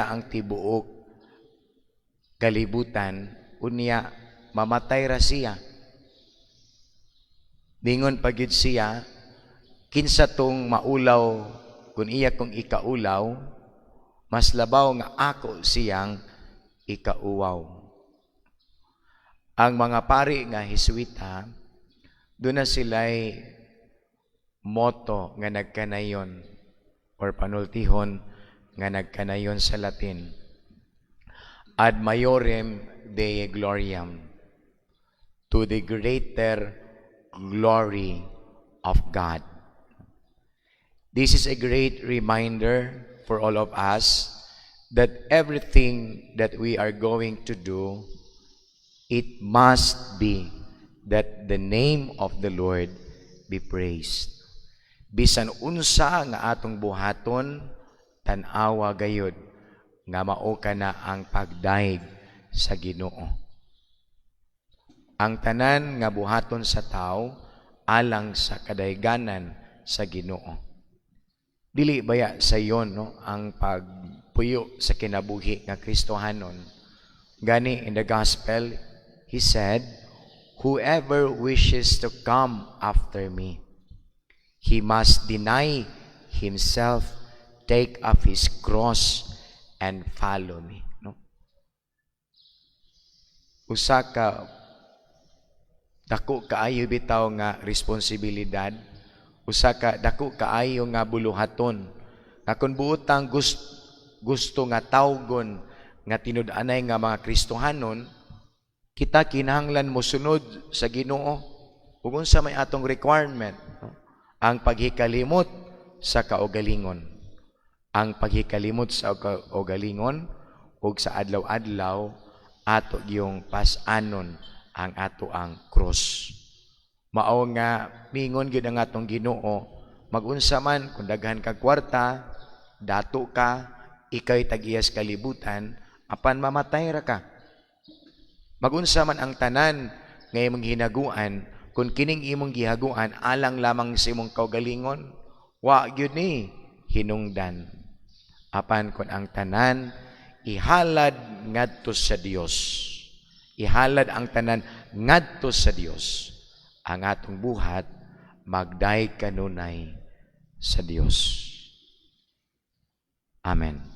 ang tibuok kalibutan, unya mamatay ra siya. Dingon pagid siya, kinsa tong maulaw, kung iya kong ikaulaw, mas labaw nga ako siyang ikauwaw. Ang mga pari nga Hisuita, doon na sila'y moto nga nagkanayon or panultihon nga nagkanayon sa Latin. Ad maiorem Dei gloriam, to the greater glory of God. This is a great reminder for all of us that everything that we are going to do, it must be that the name of the Lord be praised. Bisan unsa nga atong buhaton, tan-awa gayud nga mao kana ang pagdaig sa Ginoo. Ang tanan nga buhaton sa tao alang sa kadayganan sa Ginoo. Dili baya sa iyon ang pagpuyo sa kinabuhi nga Kristohanon. Gani in the gospel, he said, "Whoever wishes to come after me, he must deny himself, take up his cross, and follow me." Usa ka dako kaayo bitaw nga responsibilidad, usa ka dako kaayo nga buluhaton, nga kung buotang gusto nga tawgon nga tinud-anay nga mga Kristohanon, kita kinahanglan mo sunod sa Ginoo ug unsa may atong requirement, ang paghikalimot sa kaugalingon. Ang paghikalimot sa kaugalingon ug sa adlaw-adlaw ato yung pas-anon ang ato ang cross. Mao nga mingon gyud ang atong Ginoo, magunsa man kung daghan kag kwarta, dato ka, ikay tag-iyas kalibutan, apan mamatay ra ka. Magunsa man ang tanan nga imong hinaguan, kung kining imong gihaguan alang lamang sa imong kaugalingon, wa gyud ni hinungdan. Apan kung ang tanan ihalad ngadto sa Dios, ihalad ang tanan ngadto sa Dios, ang atong buhat magdaig kanunay sa Dios. Amen.